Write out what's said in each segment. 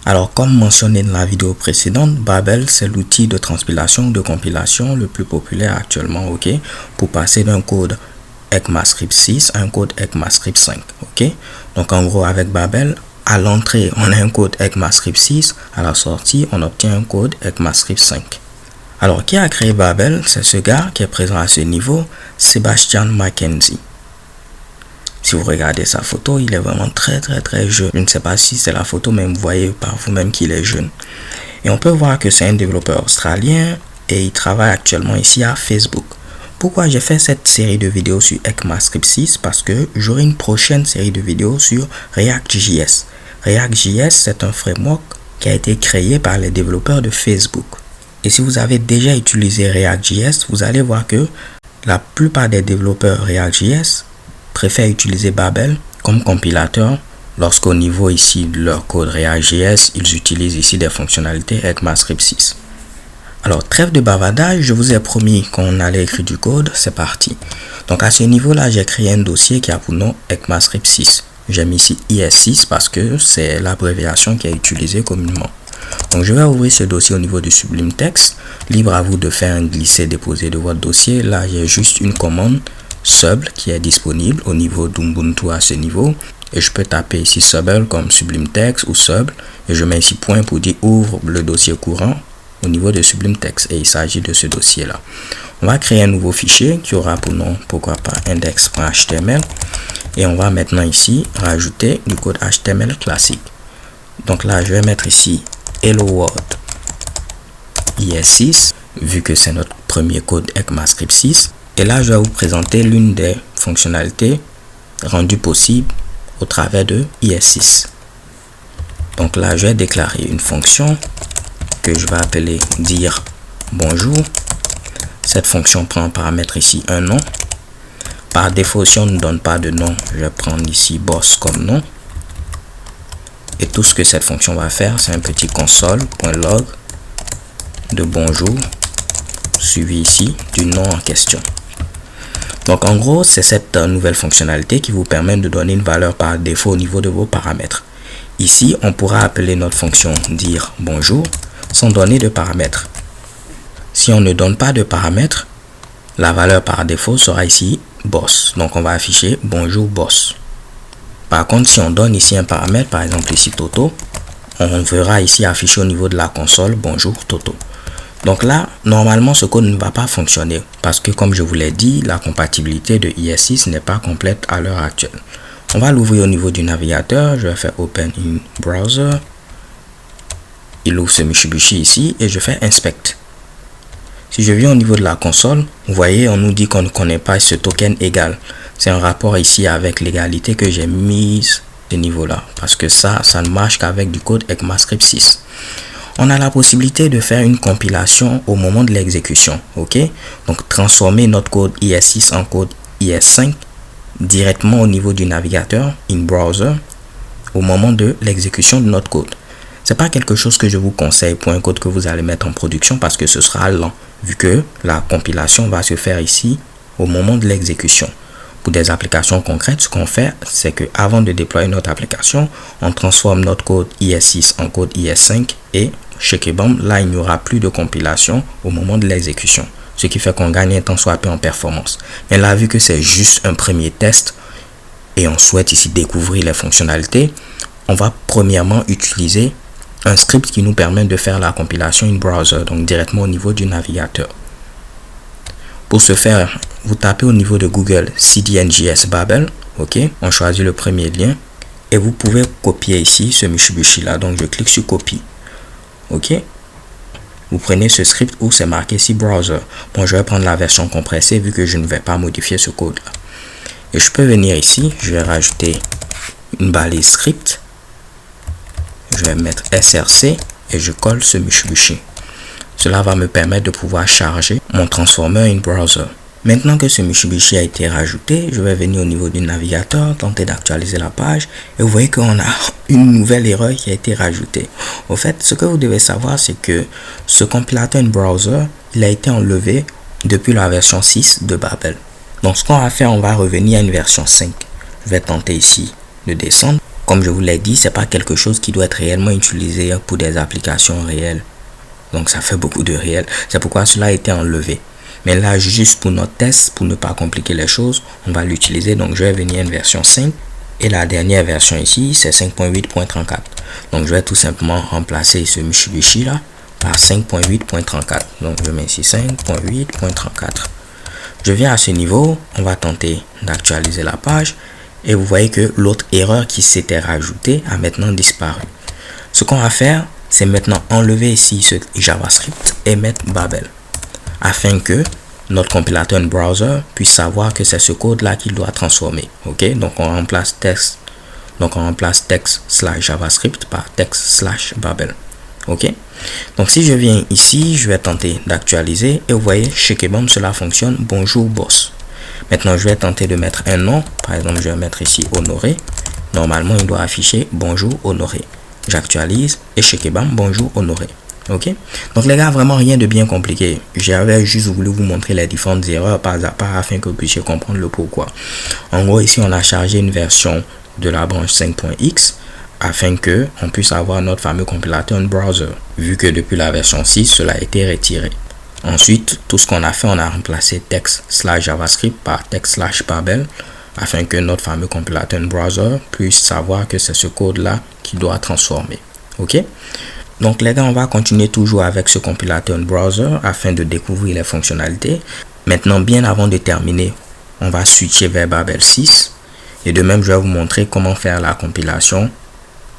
Alors, comme mentionné dans la vidéo précédente, Babel, c'est l'outil de transpilation ou de compilation le plus populaire actuellement, ok, pour passer d'un code ECMAScript 6 à un code ECMAScript 5, ok. Donc, en gros, avec Babel, à l'entrée, on a un code ECMAScript 6, à la sortie, on obtient un code ECMAScript 5. Alors, qui a créé Babel? C'est ce gars qui est présent à ce niveau, Sebastian Mackenzie. Si vous regardez sa photo, il est vraiment très jeune. Je ne sais pas si c'est la photo, mais vous voyez par vous-même qu'il est jeune. Et on peut voir que c'est un développeur australien et il travaille actuellement ici à Facebook. Pourquoi j'ai fait cette série de vidéos sur ECMAScript 6? Parce que j'aurai une prochaine série de vidéos sur React.js. React.js, c'est un framework qui a été créé par les développeurs de Facebook. Et si vous avez déjà utilisé React.js, vous allez voir que la plupart des développeurs React.js préfèrent utiliser Babel comme compilateur lorsqu'au niveau ici de leur code React.js, ils utilisent ici des fonctionnalités ECMAScript 6. Alors, trêve de bavardage, je vous ai promis qu'on allait écrire du code, c'est parti. Donc, à ce niveau-là, j'ai créé un dossier qui a pour nom ECMAScript 6. J'ai mis ici IS6 parce que c'est l'abréviation qui est utilisée communément. Donc, je vais ouvrir ce dossier au niveau du Sublime Text. Libre à vous de faire un glisser-déposer de votre dossier. Là, j'ai juste une commande Subl qui est disponible au niveau d'Ubuntu à ce niveau. Et je peux taper ici Subl comme Sublime Text ou Subl. Et je mets ici point pour dire ouvre le dossier courant au niveau de Sublime Text. Et il s'agit de ce dossier-là. On va créer un nouveau fichier qui aura pour nom, pourquoi pas, index.html. Et on va maintenant ici rajouter du code HTML classique. Donc là, je vais mettre ici Hello World IS6, vu que c'est notre premier code ECMAScript 6. Et là, je vais vous présenter l'une des fonctionnalités rendues possibles au travers de IS6. Donc là, je vais déclarer une fonction que je vais appeler dire bonjour. Cette fonction prend en paramètre ici un nom. Par défaut, si on ne donne pas de nom, je vais prendre ici boss comme nom. Et tout ce que cette fonction va faire, c'est un petit console.log de bonjour suivi ici du nom en question. Donc en gros, c'est cette nouvelle fonctionnalité qui vous permet de donner une valeur par défaut au niveau de vos paramètres. Ici, on pourra appeler notre fonction dire bonjour sans donner de paramètres. Si on ne donne pas de paramètres, la valeur par défaut sera ici boss. Donc on va afficher bonjour boss. Par contre, si on donne ici un paramètre, par exemple ici Toto, on verra ici afficher au niveau de la console bonjour Toto. Donc là, normalement, ce code ne va pas fonctionner parce que, comme je vous l'ai dit, la compatibilité de IS6 n'est pas complète à l'heure actuelle. On va l'ouvrir au niveau du navigateur. Je vais faire Open in Browser. Il ouvre ce Mitsubishi ici et je fais Inspect. Si je viens au niveau de la console, vous voyez, on nous dit qu'on ne connaît pas ce token égal. C'est un rapport ici avec l'égalité que j'ai mise à ce niveau-là parce que ça ne marche qu'avec du code ECMAScript 6. On a la possibilité de faire une compilation au moment de l'exécution, ok? Donc, transformer notre code IS6 en code IS5 directement au niveau du navigateur in browser au moment de l'exécution de notre code. C'est pas quelque chose que je vous conseille pour un code que vous allez mettre en production parce que ce sera lent vu que la compilation va se faire ici au moment de l'exécution. Pour des applications concrètes, ce qu'on fait, c'est que avant de déployer notre application, on transforme notre code IS6 en code IS5 et chez Kebam, là, il n'y aura plus de compilation au moment de l'exécution. Ce qui fait qu'on gagne un temps swappé en performance. Mais là, vu que c'est juste un premier test et on souhaite ici découvrir les fonctionnalités, on va premièrement utiliser un script qui nous permet de faire la compilation in browser, donc directement au niveau du navigateur. Pour ce faire, vous tapez au niveau de Google CDNJS Babel, ok, on choisit le premier lien et vous pouvez copier ici ce Mitsubishi là, donc je clique sur copie. Ok, vous prenez ce script où c'est marqué ici browser. Bon, je vais prendre la version compressée vu que je ne vais pas modifier ce code là. Et je peux venir ici, je vais rajouter une balise script. Je vais mettre src et je colle ce Mitsubishi. Cela va me permettre de pouvoir charger mon transformer in browser. Maintenant que ce Mitsubishi a été rajouté, je vais venir au niveau du navigateur, tenter d'actualiser la page et vous voyez qu'on a une nouvelle erreur qui a été rajoutée. Au fait, ce que vous devez savoir, c'est que ce compilateur in browser, il a été enlevé depuis la version 6 de Babel. Donc ce qu'on va faire, on va revenir à une version 5. Je vais tenter ici de descendre. comme je vous l'ai dit, c'est pas quelque chose qui doit être réellement utilisé pour des applications réelles. Donc ça fait beaucoup de réel. C'est pourquoi cela a été enlevé. Mais là, juste pour notre test, pour ne pas compliquer les choses, on va l'utiliser. Donc je vais venir une version 5. Et la dernière version ici, c'est 5.8.34. Donc je vais tout simplement remplacer ce Mitsubishi là par 5.8.34. Donc je mets ici 5.8.34. Je viens à ce niveau, on va tenter d'actualiser la page. Et vous voyez que l'autre erreur qui s'était rajoutée a maintenant disparu. Ce qu'on va faire, c'est maintenant enlever ici ce JavaScript et mettre Babel afin que notre compilateur browser puisse savoir que c'est ce code là qu'il doit transformer. Ok, donc on remplace text, text/javascript par text/babel. Ok, donc si je viens ici, je vais tenter d'actualiser et vous voyez chez Kebom cela fonctionne. Bonjour boss. Maintenant je vais tenter de mettre un nom, par exemple je vais mettre ici Honoré. Normalement il doit afficher bonjour Honoré. J'actualise et chez Kebam bonjour Honoré. Ok, donc les gars, vraiment rien de bien compliqué. J'avais juste voulu vous montrer les différentes erreurs pas à pas afin que vous puissiez comprendre le pourquoi. En gros, ici on a chargé une version de la branche 5.x afin que on puisse avoir notre fameux compilateur browser, vu que depuis la version 6 cela a été retiré. Ensuite, tout ce qu'on a fait, on a remplacé text/javascript par text/babel afin que notre fameux compilateur browser puisse savoir que c'est ce code là qu'il doit transformer. Ok, donc les gars, on va continuer toujours avec ce compilateur browser afin de découvrir les fonctionnalités. Maintenant, bien avant de terminer, on va switcher vers Babel 6. Et de même, je vais vous montrer comment faire la compilation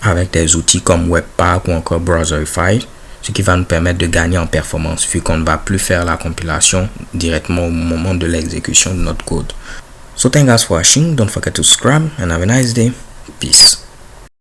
avec des outils comme Webpack ou encore Browserify, ce qui va nous permettre de gagner en performance vu qu'on ne va plus faire la compilation directement au moment de l'exécution de notre code. So thank you guys for watching. Don't forget to subscribe and have a nice day. Peace.